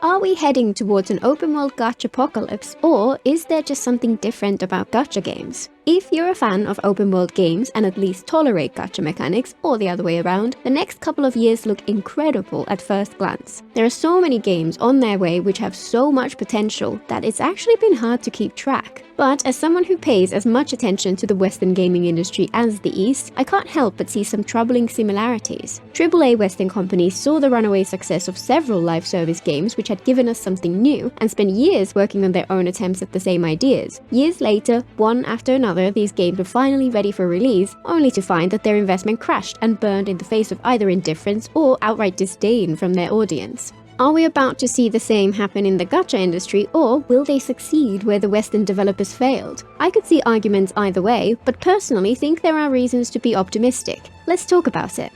Are we heading towards an open-world gachapocalypse, or is there just something different about gacha games? If you're a fan of open-world games and at least tolerate gacha mechanics, or the other way around, the next couple of years look incredible at first glance. There are so many games on their way which have so much potential that it's actually been hard to keep track. But as someone who pays as much attention to the Western gaming industry as the East, I can't help but see some troubling similarities. AAA Western companies saw the runaway success of several live service games which had given us something new, and spent years working on their own attempts at the same ideas. Years later, one after another, these games were finally ready for release, only to find that their investment crashed and burned in the face of either indifference or outright disdain from their audience. Are we about to see the same happen in the gacha industry, or will they succeed where the Western developers failed? I could see arguments either way, but personally think there are reasons to be optimistic. Let's talk about it.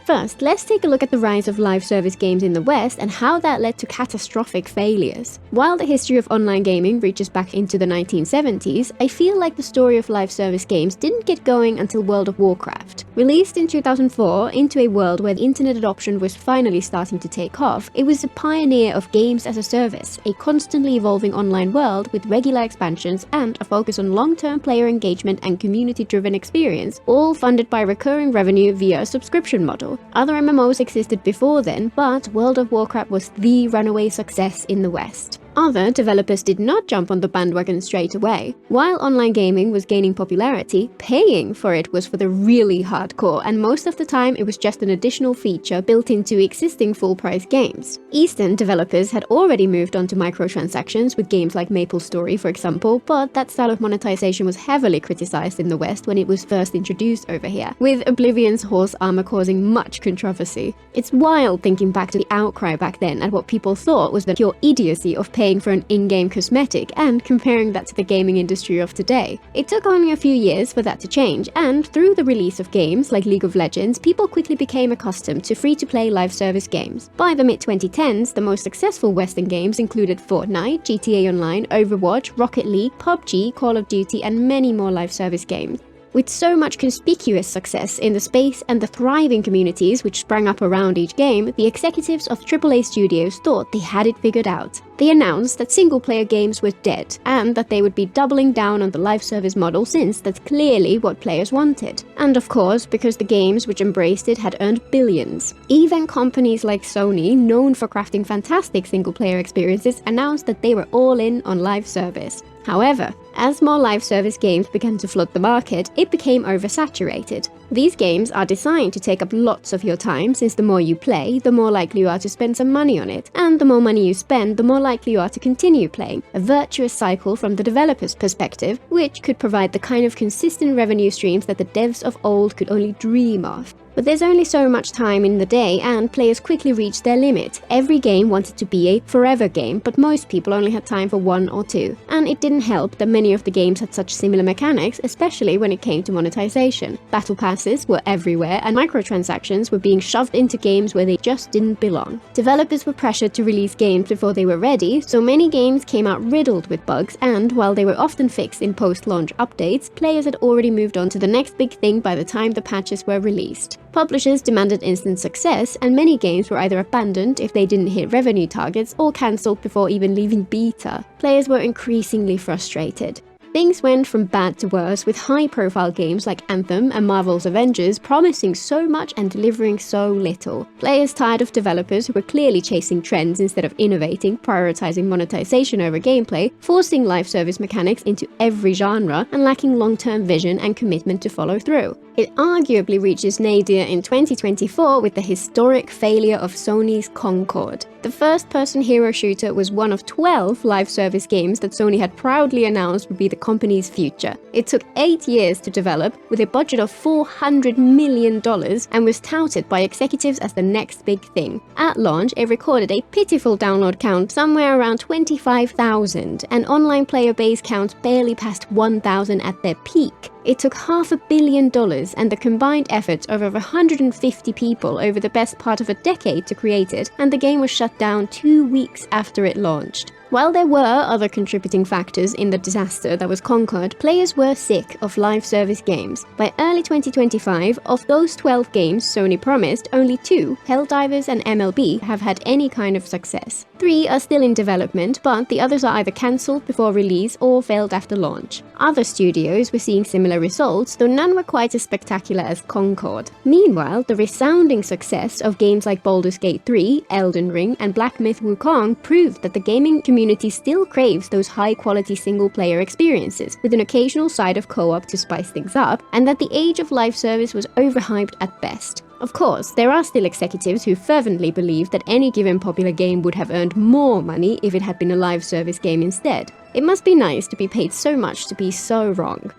First, let's take a look at the rise of live service games in the West and how that led to catastrophic failures. While the history of online gaming reaches back into the 1970s, I feel like the story of live service games didn't get going until World of Warcraft. Released in 2004 into a world where the internet adoption was finally starting to take off, it was a pioneer of games as a service, a constantly evolving online world with regular expansions and a focus on long-term player engagement and community-driven experience, all funded by recurring revenue via a subscription model. Other MMOs existed before then, but World of Warcraft was the runaway success in the West. Other developers did not jump on the bandwagon straight away. While online gaming was gaining popularity, paying for it was for the really hardcore, and most of the time it was just an additional feature built into existing full-price games. Eastern developers had already moved on to microtransactions with games like MapleStory, for example, but that style of monetization was heavily criticized in the West when it was first introduced over here, with Oblivion's horse armor causing much controversy. It's wild thinking back to the outcry back then at what people thought was the pure idiocy of paying for an in-game cosmetic and comparing that to the gaming industry of today. It took only a few years for that to change, and through the release of games like League of Legends, people quickly became accustomed to free-to-play live service games. By the mid-2010s, the most successful Western games included Fortnite, GTA Online, Overwatch, Rocket League, PUBG, Call of Duty, and many more live service games. With so much conspicuous success in the space and the thriving communities which sprang up around each game, the executives of AAA studios thought they had it figured out. They announced that single-player games were dead, and that they would be doubling down on the live service model since that's clearly what players wanted. And of course, because the games which embraced it had earned billions. Even companies like Sony, known for crafting fantastic single-player experiences, announced that they were all in on live service. However, as more live service games began to flood the market, it became oversaturated. These games are designed to take up lots of your time, since the more you play, the more likely you are to spend some money on it, and the more money you spend, the more likely you are to continue playing, a virtuous cycle from the developer's perspective, which could provide the kind of consistent revenue streams that the devs of old could only dream of. But there's only so much time in the day, and players quickly reached their limit. Every game wanted to be a forever game, but most people only had time for one or two. And it didn't help that many of the games had such similar mechanics, especially when it came to monetization. Battle passes were everywhere, and microtransactions were being shoved into games where they just didn't belong. Developers were pressured to release games before they were ready, so many games came out riddled with bugs, and while they were often fixed in post-launch updates, players had already moved on to the next big thing by the time the patches were released. Publishers demanded instant success, and many games were either abandoned if they didn't hit revenue targets or cancelled before even leaving beta. Players were increasingly frustrated. Things went from bad to worse, with high-profile games like Anthem and Marvel's Avengers promising so much and delivering so little. Players tired of developers who were clearly chasing trends instead of innovating, prioritizing monetization over gameplay, forcing live service mechanics into every genre, and lacking long-term vision and commitment to follow through. It arguably reaches nadir in 2024 with the historic failure of Sony's Concord. The first-person hero shooter was one of 12 live service games that Sony had proudly announced would be the company's future. It took 8 years to develop, with a budget of $400 million, and was touted by executives as the next big thing. At launch, it recorded a pitiful download count somewhere around 25,000, and online player base counts barely passed 1,000 at their peak. It took $500 million and the combined efforts of over 150 people over the best part of a decade to create it, and the game was shut down 2 weeks after it launched. While there were other contributing factors in the disaster that was Concord, players were sick of live service games. By early 2025, of those 12 games Sony promised, only 2, Helldivers and MLB, have had any kind of success. 3 are still in development, but the others are either cancelled before release or failed after launch. Other studios were seeing similar results, though none were quite as spectacular as Concord. Meanwhile, the resounding success of games like Baldur's Gate 3, Elden Ring, and Black Myth Wukong proved that the gaming community still craves those high-quality single-player experiences, with an occasional side of co-op to spice things up, and that the age of live service was overhyped at best. Of course, there are still executives who fervently believe that any given popular game would have earned more money if it had been a live service game instead. It must be nice to be paid so much to be so wrong.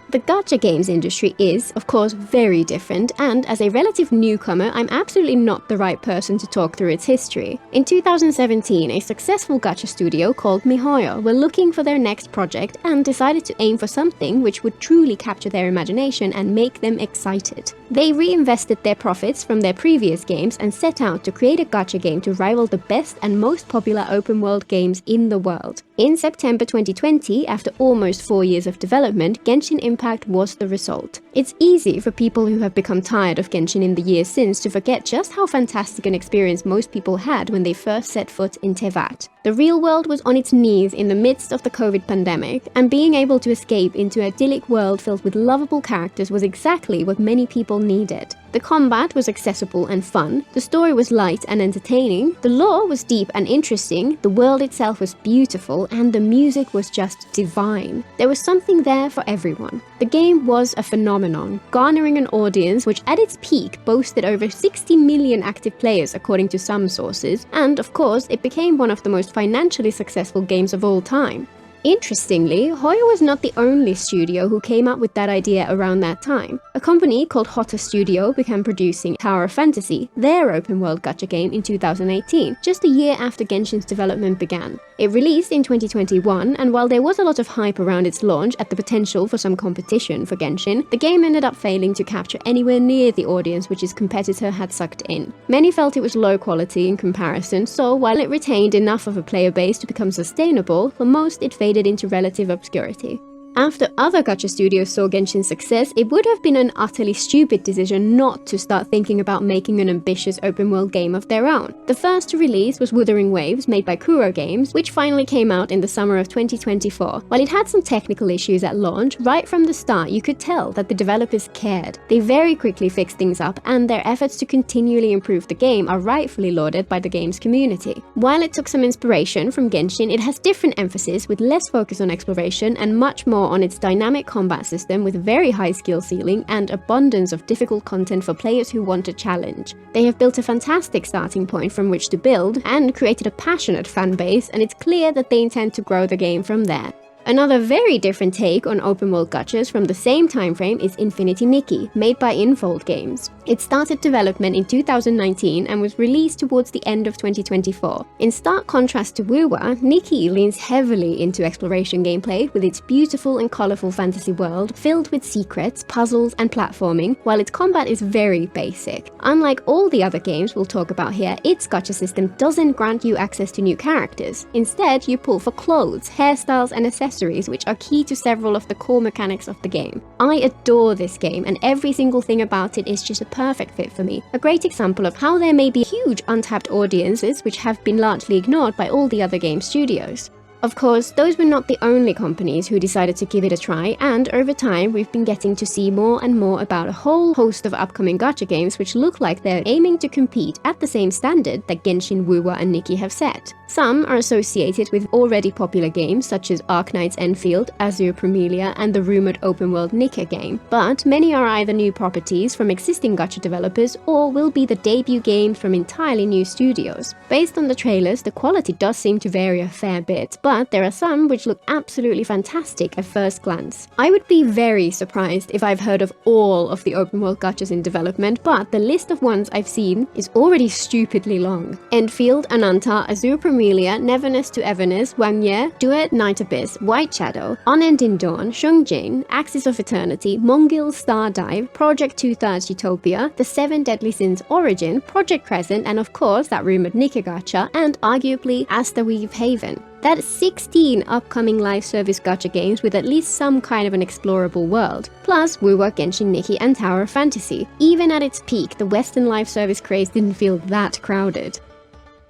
The gacha games industry is, of course, very different, and as a relative newcomer, I'm absolutely not the right person to talk through its history. In 2017, a successful gacha studio called miHoYo were looking for their next project and decided to aim for something which would truly capture their imagination and make them excited. They reinvested their profits from their previous games and set out to create a gacha game to rival the best and most popular open-world games in the world. In September 2020, after almost 4 years of development, Genshin Impact was the result. It's easy for people who have become tired of Genshin in the years since to forget just how fantastic an experience most people had when they first set foot in Tevat. The real world was on its knees in the midst of the COVID pandemic, and being able to escape into an idyllic world filled with lovable characters was exactly what many people needed. The combat was accessible and fun, the story was light and entertaining, the lore was deep and interesting, the world itself was beautiful, and the music was just divine. There was something there for everyone. The game was a phenomenon, garnering an audience which at its peak boasted over 60 million active players according to some sources, and of course it became one of the most financially successful games of all time. Interestingly, miHoYo was not the only studio who came up with that idea around that time. A company called Hotta Studio began producing Tower of Fantasy, their open-world gacha game, in 2018, just a year after Genshin's development began. It released in 2021, and while there was a lot of hype around its launch at the potential for some competition for Genshin, the game ended up failing to capture anywhere near the audience which its competitor had sucked in. Many felt it was low quality in comparison, so while it retained enough of a player base to become sustainable, for most it faded into relative obscurity. After other gacha studios saw Genshin's success, it would have been an utterly stupid decision not to start thinking about making an ambitious open-world game of their own. The first to release was Wuthering Waves, made by Kuro Games, which finally came out in the summer of 2024. While it had some technical issues at launch, right from the start you could tell that the developers cared. They very quickly fixed things up, and their efforts to continually improve the game are rightfully lauded by the game's community. While it took some inspiration from Genshin, it has different emphasis with less focus on exploration and much more on its dynamic combat system with very high skill ceiling and abundance of difficult content for players who want a challenge. They have built a fantastic starting point from which to build and created a passionate fan base, and it's clear that they intend to grow the game from there. Another very different take on open-world gachas from the same timeframe is Infinity Nikki, made by Endfield Games. It started development in 2019 and was released towards the end of 2024. In stark contrast to Wuwa, Nikki leans heavily into exploration gameplay with its beautiful and colorful fantasy world filled with secrets, puzzles, and platforming, while its combat is very basic. Unlike all the other games we'll talk about here, its gacha system doesn't grant you access to new characters. Instead, you pull for clothes, hairstyles, and accessories, which are key to several of the core mechanics of the game. I adore this game, and every single thing about it is just a perfect fit for me. A great example of how there may be huge untapped audiences which have been largely ignored by all the other game studios. Of course, those were not the only companies who decided to give it a try, and over time we've been getting to see more and more about a whole host of upcoming gacha games which look like they're aiming to compete at the same standard that Genshin, Wuwa, and Nikki have set. Some are associated with already popular games such as Arknights Endfield, Azure Promelia, and the rumored open-world Nikki game, but many are either new properties from existing gacha developers or will be the debut games from entirely new studios. Based on the trailers, the quality does seem to vary a fair bit, but there are some which look absolutely fantastic at first glance. I would be very surprised if I've heard of all of the open-world gachas in development, but the list of ones I've seen is already stupidly long. Endfield, Ananta, Azure Promelia, Neverness to Everness, wangyue, Duet Night Abyss, White Shadow, Unending Dawn, xunjing, Axis of Eternity, Mongil Star Dive, Project 2/3 Utopia, The Seven Deadly Sins Origin, Project Crescent, and of course that rumored Nikki gacha, and arguably astaweave Haven. That's 16 upcoming live service gacha games with at least some kind of an explorable world, plus Wuwa, Genshin, Nikki, and Tower of Fantasy. Even at its peak, the Western live service craze didn't feel that crowded.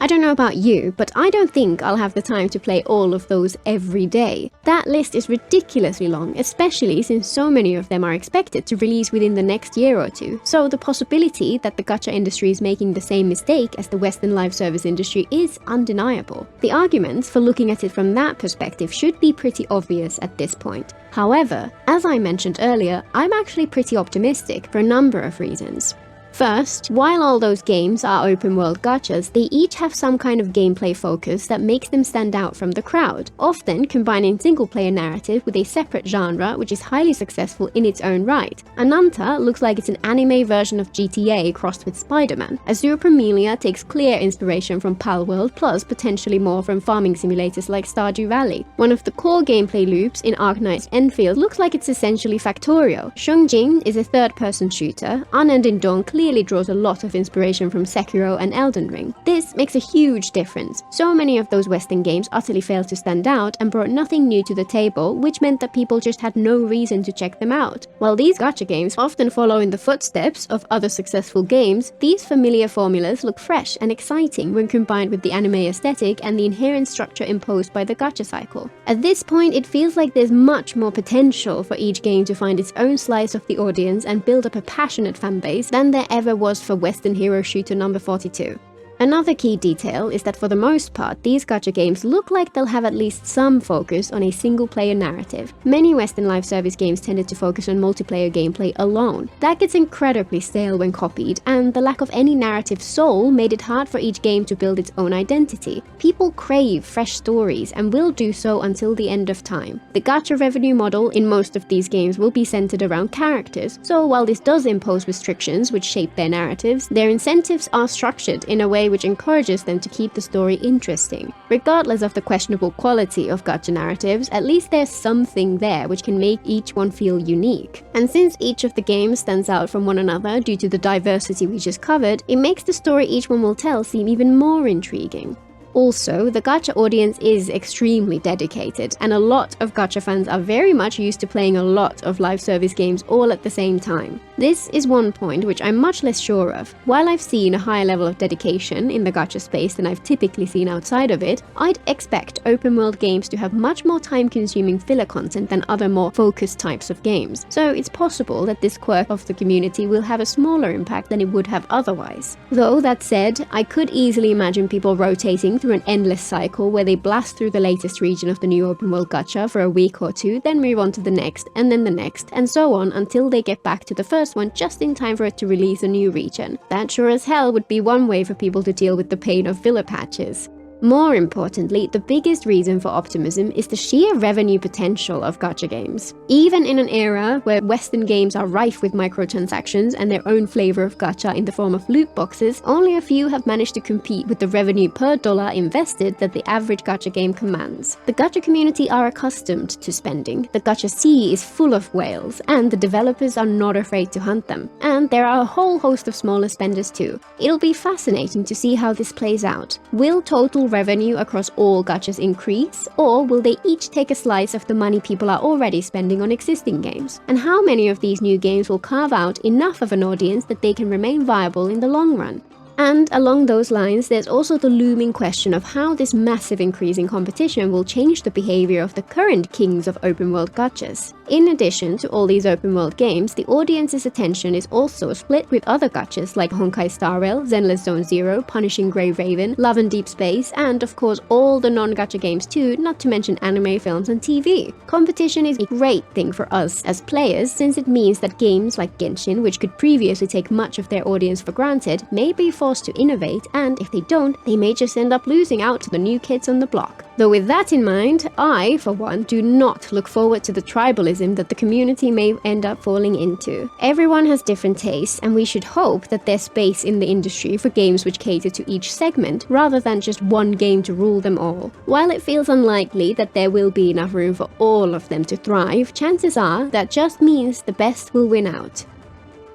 I don't know about you, but I don't think I'll have the time to play all of those every day. That list is ridiculously long, especially since so many of them are expected to release within the next year or two, so the possibility that the gacha industry is making the same mistake as the Western live service industry is undeniable. The arguments for looking at it from that perspective should be pretty obvious at this point. However, as I mentioned earlier, I'm actually pretty optimistic for a number of reasons. First, while all those games are open-world gachas, they each have some kind of gameplay focus that makes them stand out from the crowd, often combining single-player narrative with a separate genre which is highly successful in its own right. Ananta looks like it's an anime version of GTA crossed with Spider-Man. Azure Promelia takes clear inspiration from Palworld, plus potentially more from farming simulators like Stardew Valley. One of the core gameplay loops in Arknights Endfield looks like it's essentially Factorio. Xunjing is a third-person shooter. Unending Dawn clearly draws a lot of inspiration from Sekiro and Elden Ring. This makes a huge difference. So many of those Western games utterly failed to stand out and brought nothing new to the table, which meant that people just had no reason to check them out. While these gacha games often follow in the footsteps of other successful games, these familiar formulas look fresh and exciting when combined with the anime aesthetic and the inherent structure imposed by the gacha cycle. At this point, it feels like there's much more potential for each game to find its own slice of the audience and build up a passionate fanbase than there ever was for Western hero shooter number 42. Another key detail is that for the most part, these gacha games look like they'll have at least some focus on a single-player narrative. Many Western live service games tended to focus on multiplayer gameplay alone. That gets incredibly stale when copied, and the lack of any narrative soul made it hard for each game to build its own identity. People crave fresh stories and will do so until the end of time. The gacha revenue model in most of these games will be centered around characters, so while this does impose restrictions which shape their narratives, their incentives are structured in a way which encourages them to keep the story interesting. Regardless of the questionable quality of gacha narratives, at least there's something there which can make each one feel unique. And since each of the games stands out from one another due to the diversity we just covered, it makes the story each one will tell seem even more intriguing. Also, the gacha audience is extremely dedicated, and a lot of gacha fans are very much used to playing a lot of live service games all at the same time. This is one point which I'm much less sure of. While I've seen a higher level of dedication in the gacha space than I've typically seen outside of it, I'd expect open world games to have much more time-consuming filler content than other more focused types of games. So it's possible that this quirk of the community will have a smaller impact than it would have otherwise. Though that said, I could easily imagine people rotating through an endless cycle where they blast through the latest region of the new open world gacha for a week or two, then move on to the next, and then the next, and so on until they get back to the first one just in time for it to release a new region. That sure as hell would be one way for people to deal with the pain of filler patches. More importantly, the biggest reason for optimism is the sheer revenue potential of gacha games. Even in an era where Western games are rife with microtransactions and their own flavor of gacha in the form of loot boxes, only a few have managed to compete with the revenue per dollar invested that the average gacha game commands. The gacha community are accustomed to spending, the gacha sea is full of whales, and the developers are not afraid to hunt them. And there are a whole host of smaller spenders too. It'll be fascinating to see how this plays out. Will total revenue across all gachas increase, or will they each take a slice of the money people are already spending on existing games? And how many of these new games will carve out enough of an audience that they can remain viable in the long run? And along those lines, there's also the looming question of how this massive increase in competition will change the behavior of the current kings of open-world gachas. In addition to all these open-world games, the audience's attention is also split with other gachas like Honkai Star Rail, Zenless Zone Zero, Punishing Grey Raven, Love and Deep Space, and of course all the non-gacha games too, not to mention anime, films, and TV. Competition is a great thing for us as players, since it means that games like Genshin, which could previously take much of their audience for granted, may be forced to innovate, and if they don't, they may just end up losing out to the new kids on the block. Though with that in mind, I, for one, do not look forward to the tribalism that the community may end up falling into. Everyone has different tastes, and we should hope that there's space in the industry for games which cater to each segment, rather than just one game to rule them all. While it feels unlikely that there will be enough room for all of them to thrive, chances are that just means the best will win out.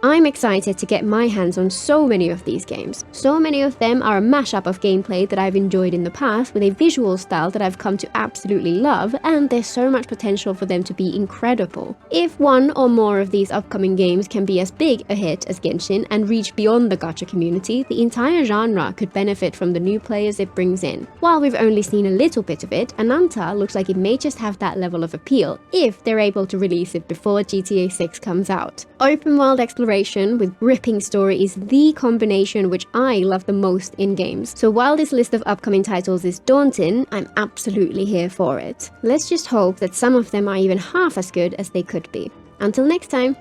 I'm excited to get my hands on so many of these games. So many of them are a mashup of gameplay that I've enjoyed in the past with a visual style that I've come to absolutely love, and there's so much potential for them to be incredible. If one or more of these upcoming games can be as big a hit as Genshin and reach beyond the gacha community, the entire genre could benefit from the new players it brings in. While we've only seen a little bit of it, Ananta looks like it may just have that level of appeal if they're able to release it before GTA 6 comes out. Open world exploration with gripping story is the combination which I love the most in games. So while this list of upcoming titles is daunting, I'm absolutely here for it. Let's just hope that some of them are even half as good as they could be. Until next time!